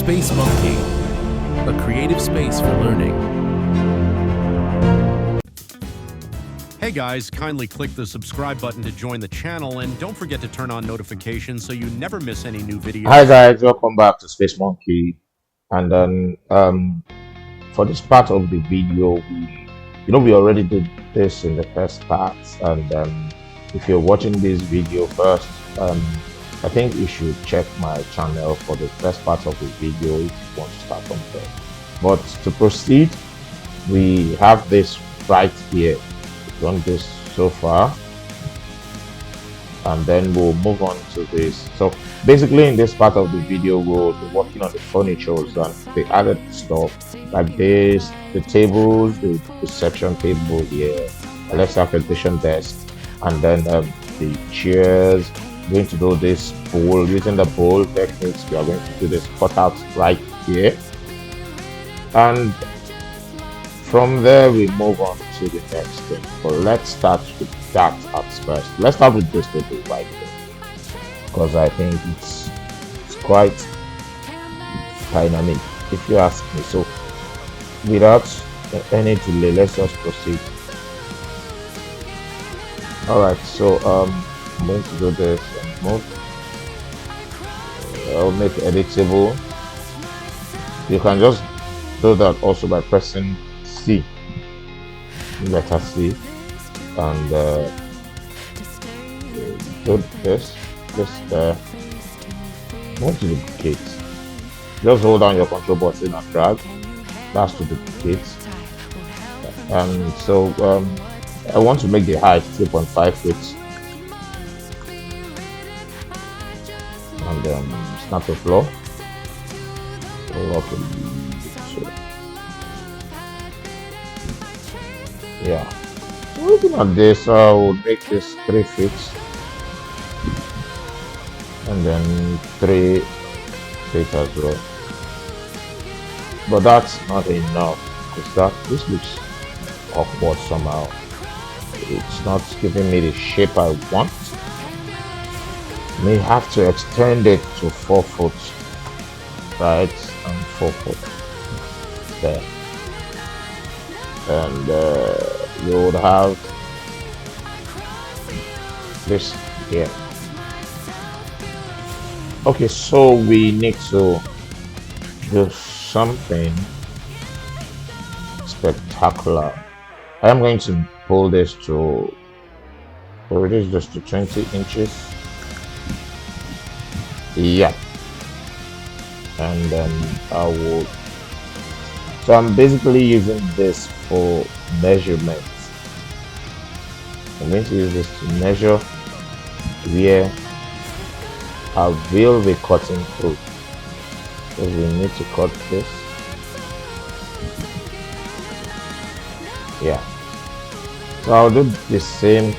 SpaceMonki, a creative space for learning. Hey guys, kindly click the subscribe button to join the channel, and don't forget to turn on notifications so you never miss any new videos. Hi guys, welcome back to SpaceMonki. And then for this part of the video, we already did this in the first part. And if you're watching this video first, I think you should check my channel for the first part of the video if you want to start from there. But to proceed, we have this right here. We've done this so far, and then we'll move on to this. So basically in this part of the video, we'll be working on the furniture and the added stuff like this, the tables, the reception table here, let's have edition desk, and then the chairs. We're going to do this bowl using the bowl techniques. We are going to do this cutout right here, and from there we move on to the next thing. But let's start with that at first. Let's start with this table right here, because I think it's quite dynamic if you ask me. So without any delay, let's just proceed. All right, so I'm going to do this and move. I'll make it editable. You can just do that also by pressing C, letter C, and do this there. Move to duplicate. Just hold down your control button and drag. That's to duplicate. And so I want to make the height 3.5 feet, and then snap the floor. Yeah, so looking at this, I will make this 3 feet and then 3 feet as well. But that's not enough, because this looks awkward somehow. It's not giving me the shape I want. May have to extend it to 4 foot, right, and 4 foot there. And you would have this here. Okay, so we need to do something spectacular. I am going to pull this to reduce this to 20 inches. Yeah, and then I will. So I'm basically using this for measurements. I'm going to use this to measure where I will be cutting through. So we need to cut this. Yeah. So I'll do the same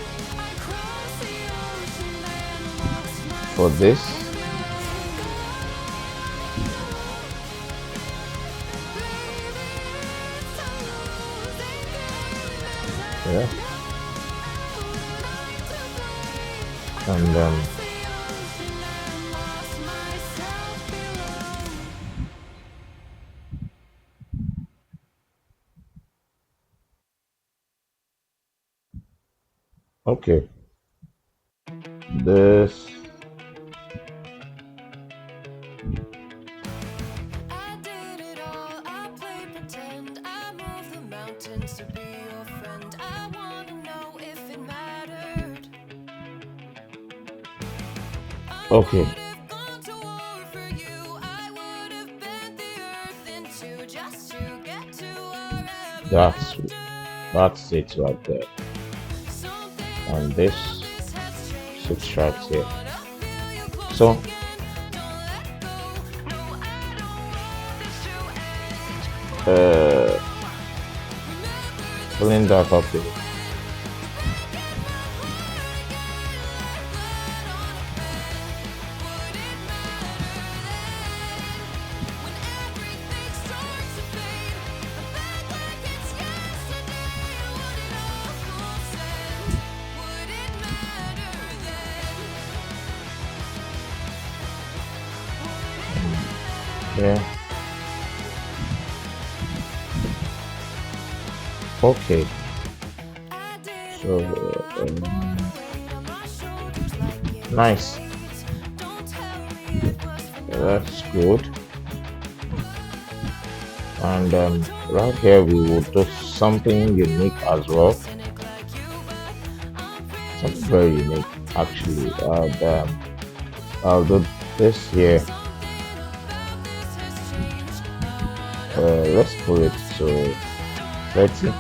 for this. Yeah. And okay, this okay. That's it right there, and this sits right here. So pulling that up here. Yeah. Okay, so nice. That's good. And right here we will do something unique as well. Something very unique actually. And I'll do this here. Let's put it to 30.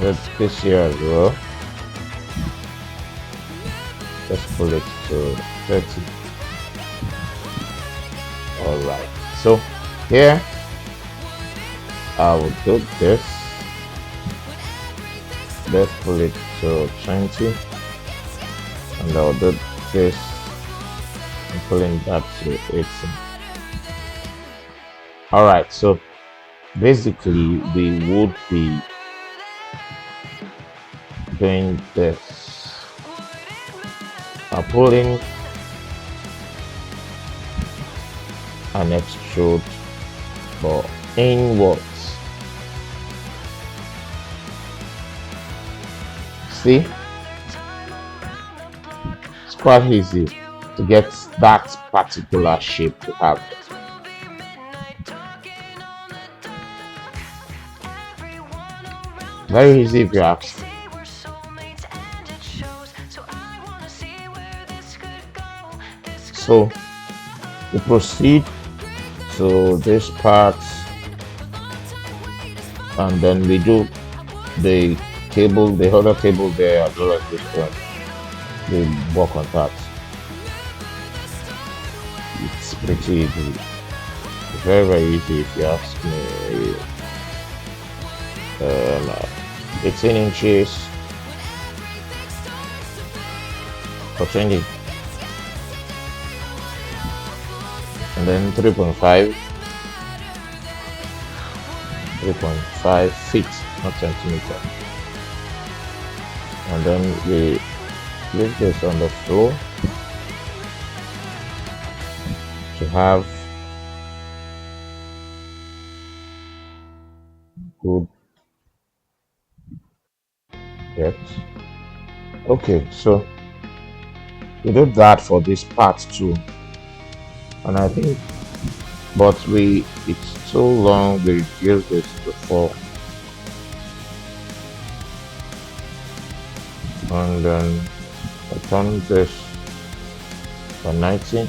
Let's this here as well. Let's put it to 30. Alright, so here I will do this. Let's pull it to 20, and I'll do this and pulling that to 18. Alright, so basically we would be doing this. Pulling and extrude for inwards. See, it's quite easy to get that particular shape to have. Very easy if you ask. So we proceed to this part, and then we do the cable, the other cable there as well as this one. We work on that. It's pretty easy. It's very, very easy if you ask me. 18 inches for 20, and then 3.5 feet, not centimeter. And then we leave this on the floor to have good depth. Okay, so we did that for this part too, and I think, but it's too long. We used this before, and then I turn this for 19.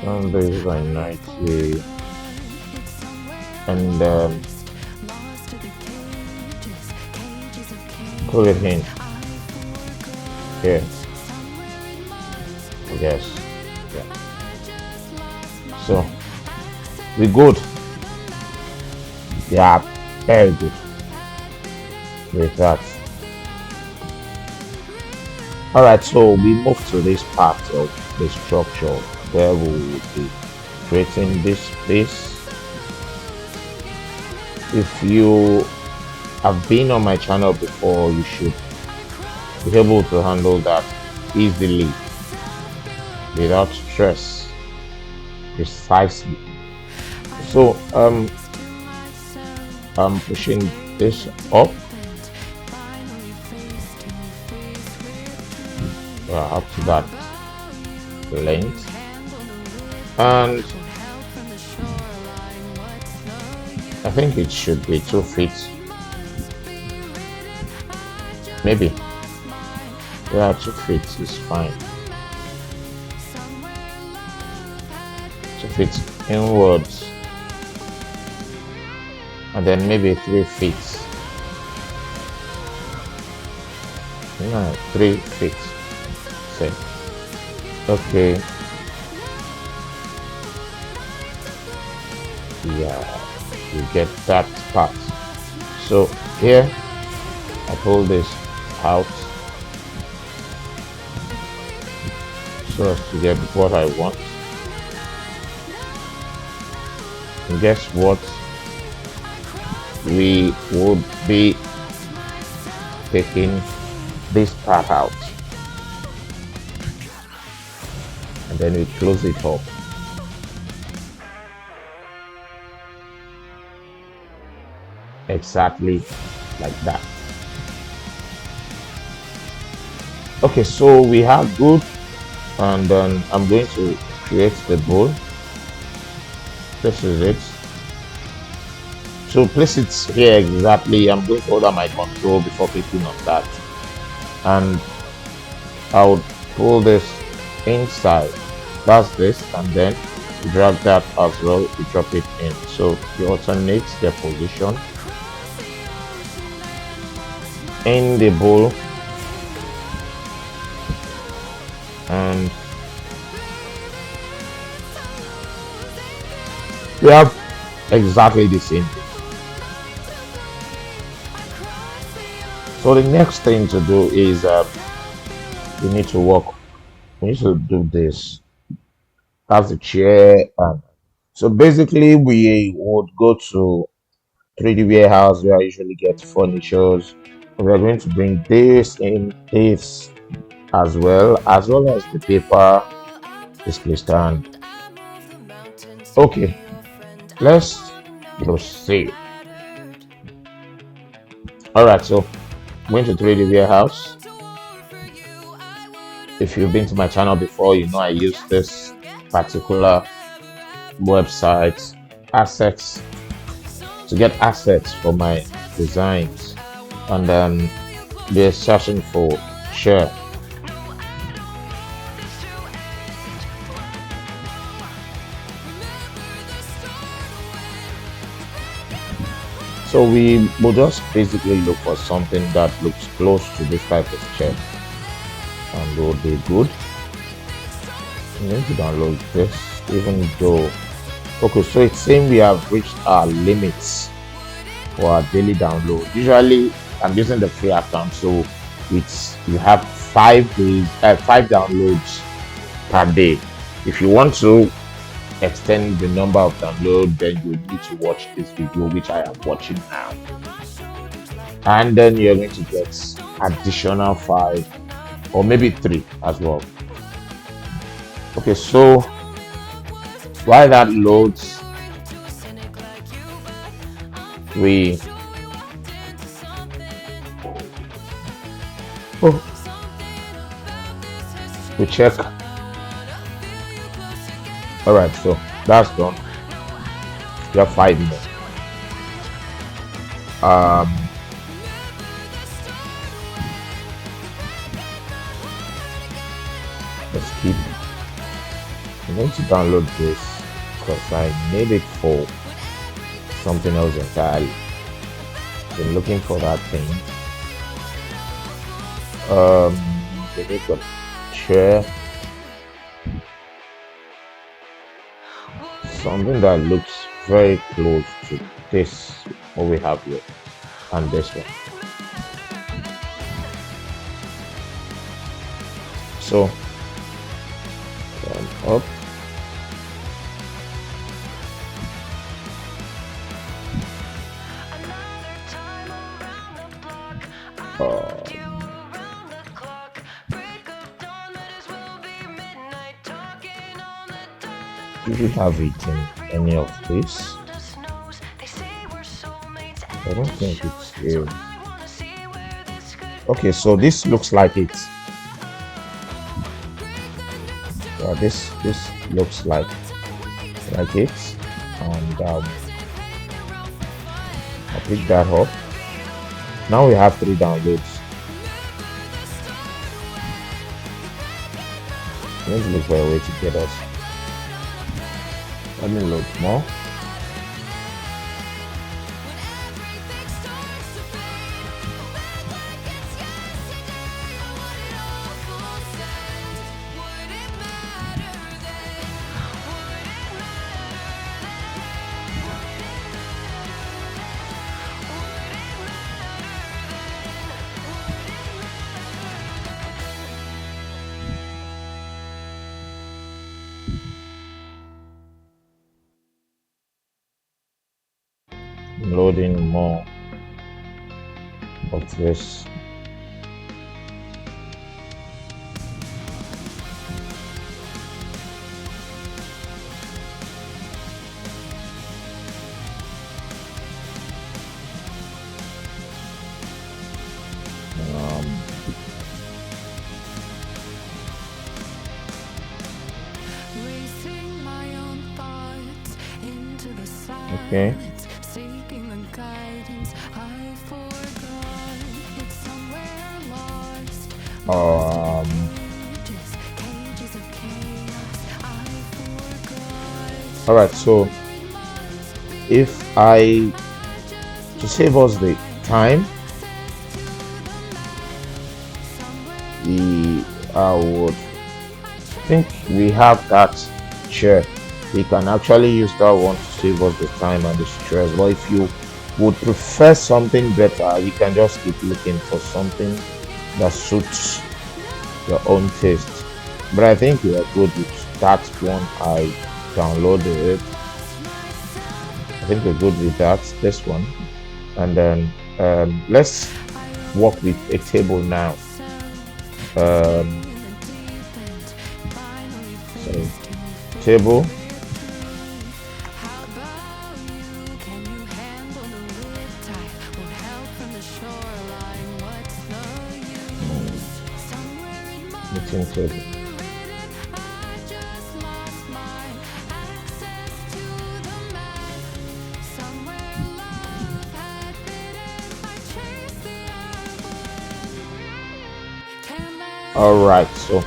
Turn this by 90, and pull it in here. Yes, yeah. So we good. Yeah, very good with that. All right, so we move to this part of the structure where we will be creating this space. If you have been on my channel before, you should be able to handle that easily without stress, precisely. So I'm pushing this up up to that length, and I think it should be 2 feet, maybe. Yeah, 2 feet is fine. 2 feet inwards, and then maybe 3 feet. No, 3 feet. Say, okay. Yeah, you get that part. So here I pull this out so as to get what I want. And guess what? We would be taking this part out. then we close it up. Exactly like that. Okay, so we have good, and then I'm going to create the bowl. This is it. To place it here exactly, I'm going to hold on my control before clicking on that, and I'll pull this inside. That's this, and then drag that as well. You drop it in, so you alternate their position in the bowl, and we have exactly the same thing. So the next thing to do is we need to do this. That's the chair. So basically we would go to 3D warehouse where I usually get furnitures. We're going to bring this in, this as well as the paper display stand. Okay, let's proceed. All right, so going to 3D warehouse. If you've been to my channel before, you know I use this particular website, assets, to get assets for my designs, and then we're searching for share. So we will just basically look for something that looks close to this type of chair, and will be good. I'm going to download this, even though, okay, so it's saying we have reached our limits for our daily download. Usually I'm using the free account, so you have 5 downloads per day. If you want to extend the number of download, then you need to watch this video, which I am watching now, and then you're going to get additional 5 or maybe 3 as well. Okay, so while that loads, we check. All right, so that's done. We have 5 more. Let's keep. I'm going to download this because I need it for something else entirely. Been looking for that thing. We need a chair. Something that looks very close to this, what we have here, and this one. So up. Do you have it in any of this? I don't think it's here. Okay, so this looks like it. Yeah, this looks like it, and I'll pick that up. Now we have 3 downloads. Let's look for a way to get us. Let me load more. Loading more of this. Okay. Um. All right. So if I to save us the time, I would think we have that chair. We can actually use that one to save us the time and the stress. But if you would prefer something better, you can just keep looking for something that suits your own taste. But I think we are good with that one. I downloaded it. I think we're good with that. This one, and then let's work with a table now. So table. Meeting table. All right, so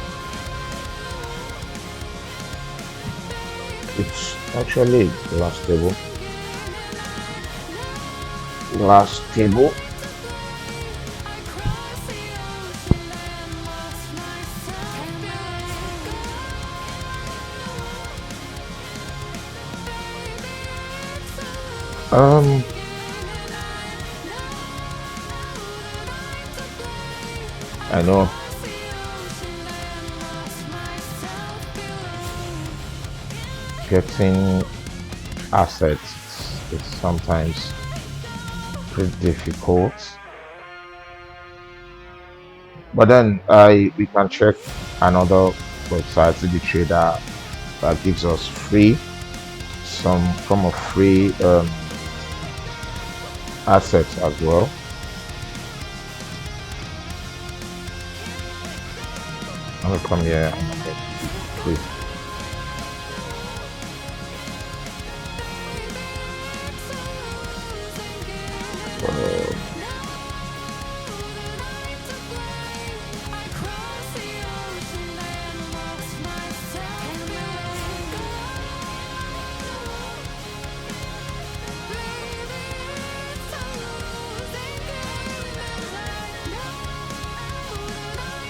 it's actually glass table. Glass table. I know getting assets is sometimes pretty difficult, but then we can check another website, the trader, that gives us some form of free assets as well. I'm gonna come here and get free.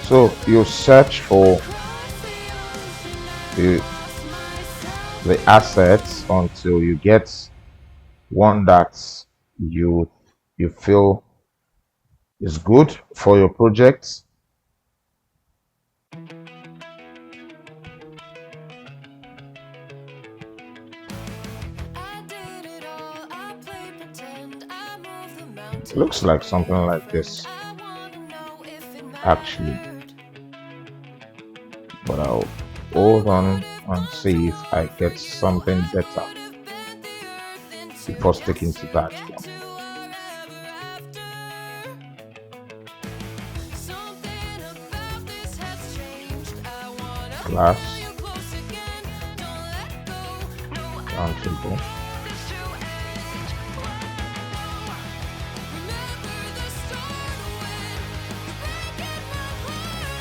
So you search for the assets until you get one that you feel is good for your project. Looks like something like this, actually. But I'll hold on and see if I get something better before sticking to that one. Glass, round table.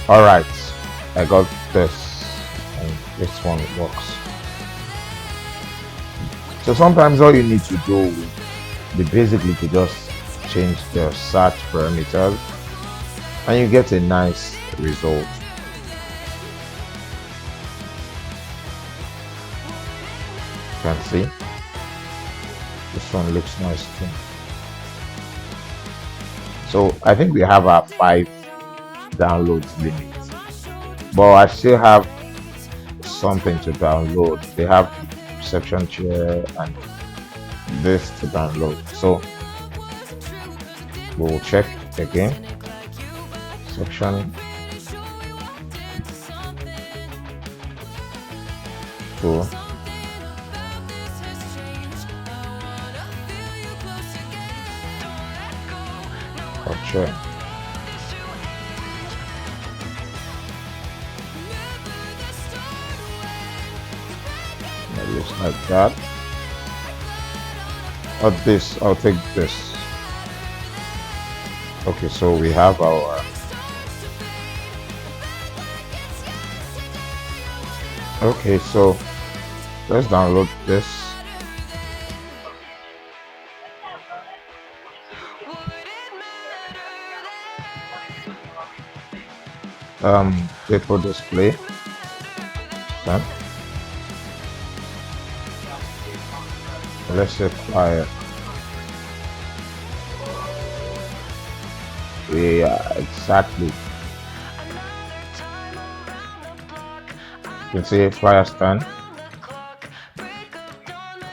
All right, I got this, and this one works. So sometimes all you need to do will be basically to just change the search parameters, and you get a nice result. You can see this one looks nice too. So I think we have our 5 downloads limit, but I still have something to download. They have reception chair and this to download, so we'll check again. Section 2. Brochure. It looks like that. I'll take this. Okay, so we have our okay, so let's download this. Paper display. Done. Let's apply it. Yeah, exactly. You can see flyer stand.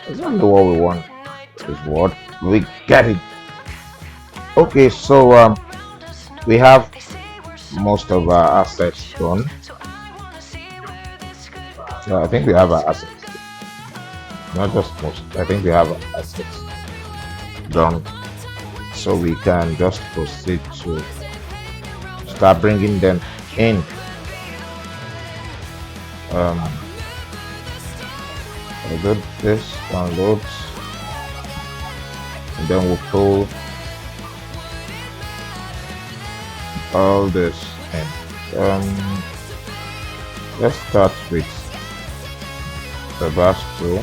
Exactly what we want is what we get it. Okay, so we have most of our assets done. Yeah, I think we have our assets. Not just most. I think we have our assets done. So we can just proceed to start bringing them in. I did this downloads, and then we'll pull all this in. Let's start with the bash tool.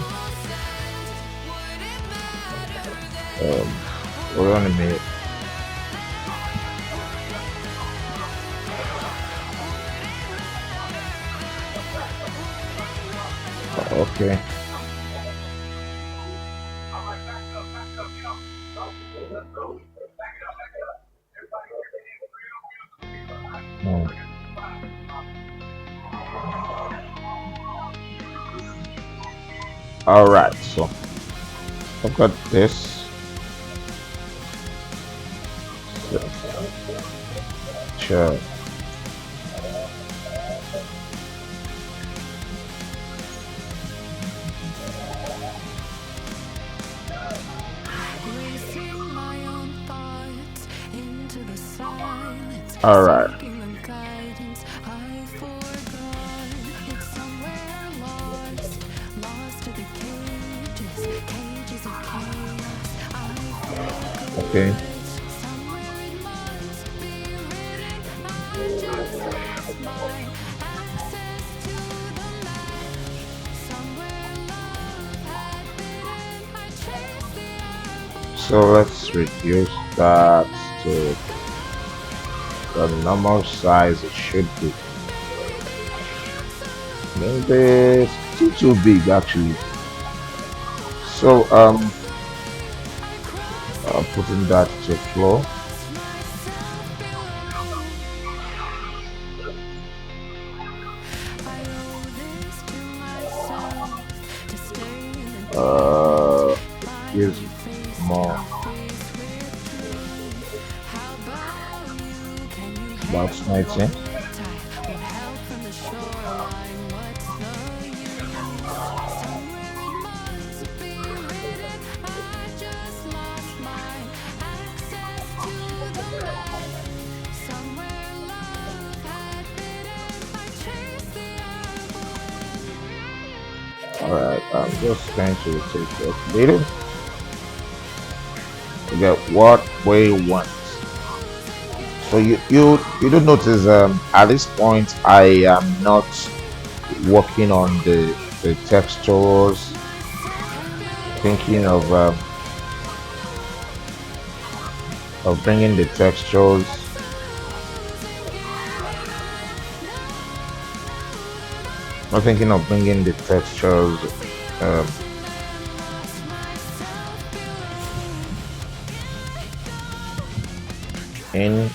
Hold on a minute. Okay. All right, so I've got this. Sure. All right. Okay. So let's reduce that to the normal size it should be. Maybe it's too big actually. So putting that to floor. Use more. About 19. Alright, I'm just going to take that little to get what we want. So you do notice at this point I am not working on the textures, thinking of bringing the textures. I'm thinking of bringing the textures in.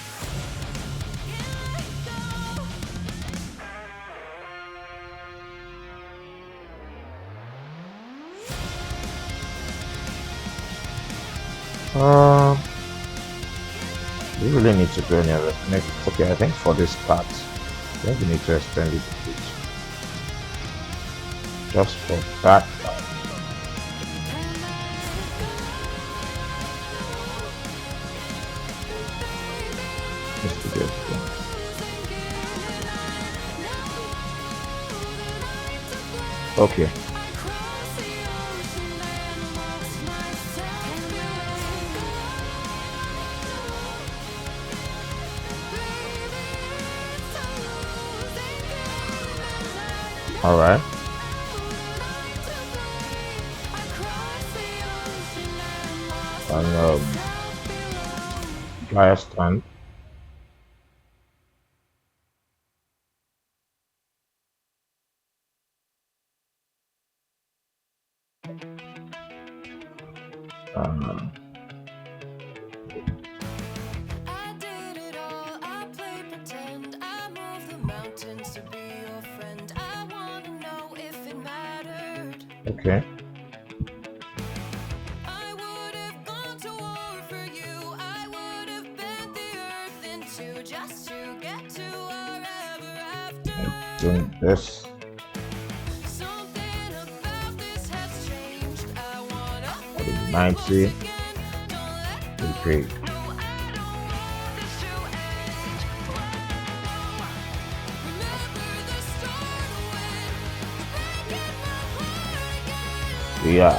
We really need to do any other next. Okay, I think for this part, I think we need to extend it a bit. Just for that part. Just to get it. Okay. All right. And dryer stand. Uh, okay. Doing this. I think 90 degree. Yeah,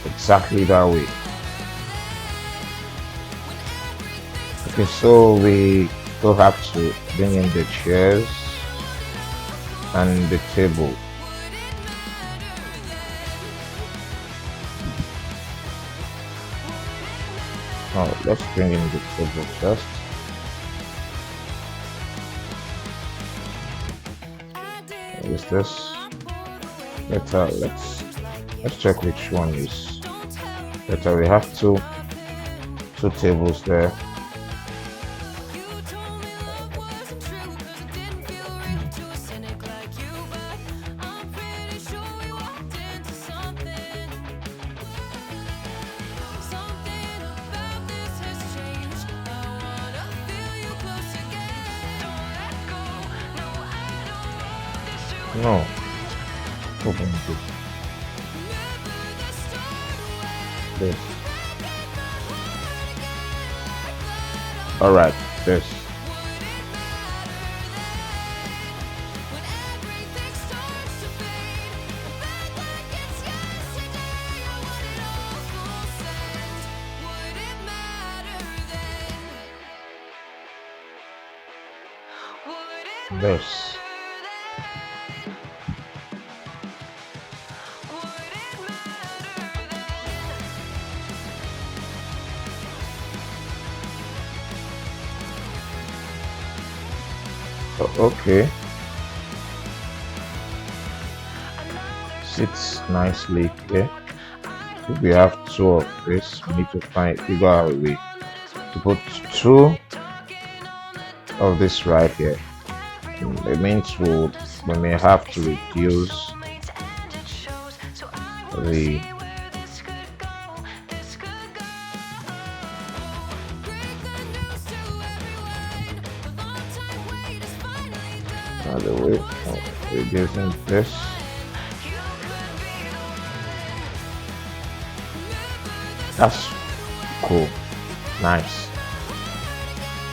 exactly that way. Okay, so we still have to bring in the chairs and the table. Oh, let's bring in the table first. What is this? Let's check which one is better. We have two tables there. No, open this. All right, this. This. Okay. Sits nicely here. If we have two of this, we need to figure out a way to put two of this right here. It means we may have to reduce the other way of reducing this. That's cool. Nice.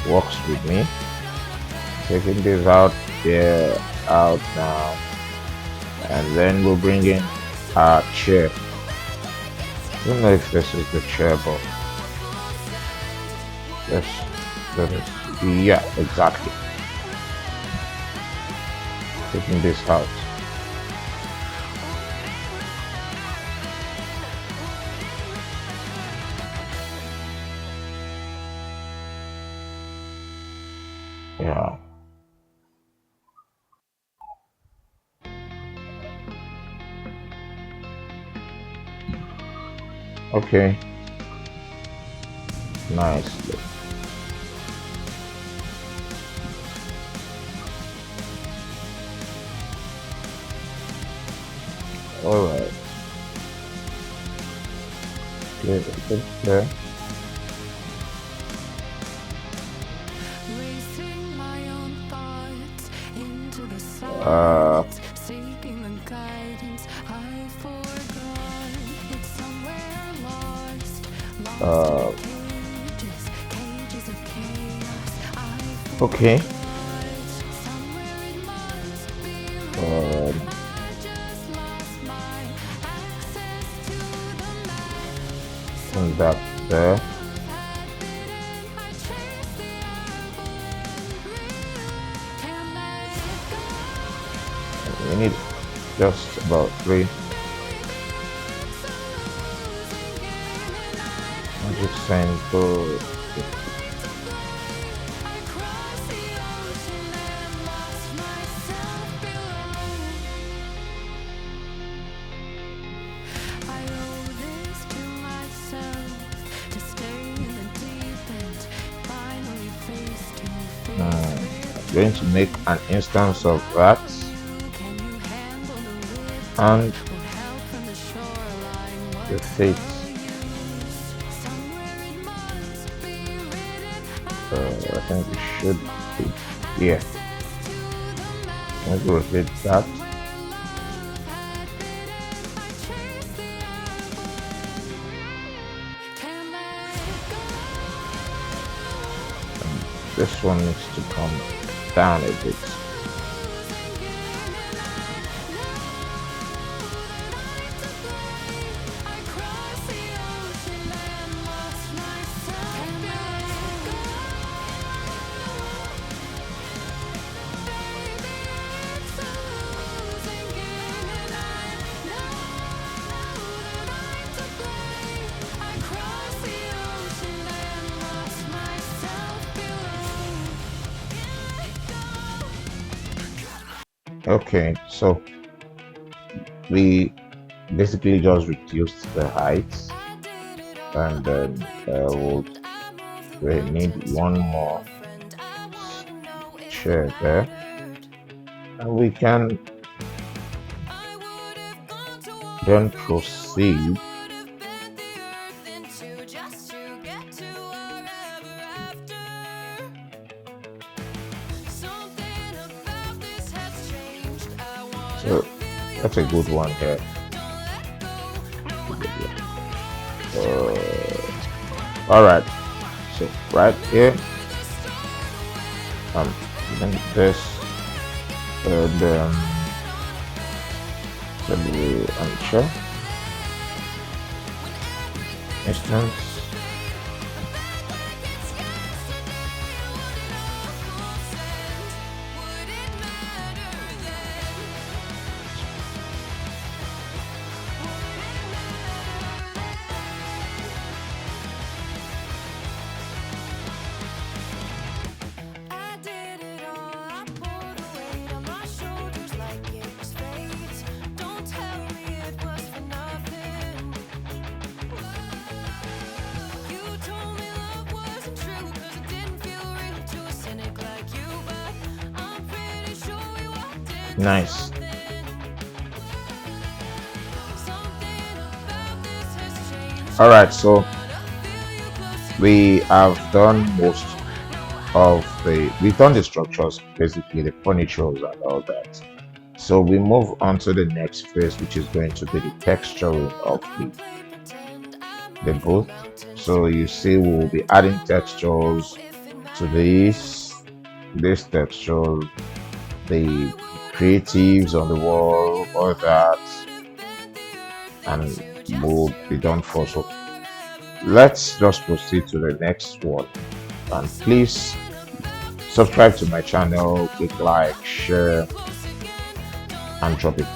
Works with me. Taking this out there, out now. And then we'll bring in our chair. I don't know if this is the chair, but this is, yeah, exactly. Taking this out. Yeah. Okay. Nicely. All right. Good. There. Uh. Okay. And that there. We need just about 3. Magic Sign Code. I'm going to make an instance of that, and the fate. I think we should be here. I'm going to rotate that. This one needs to come down a bit. Okay, so we basically just reduced the height, and then we need one more chair there, and we can then proceed so that's a good one here. All right, so right here, then this, and then chair instance. Nice. All right, so we have done most of we've done the structures, basically the furnitures and all that. So we move on to the next phase, which is going to be the texturing of the booth. So you see we'll be adding textures to this texture, the creatives on the wall, all that, and will be done for. So let's just proceed to the next one, and please subscribe to my channel, click like, share, and drop it.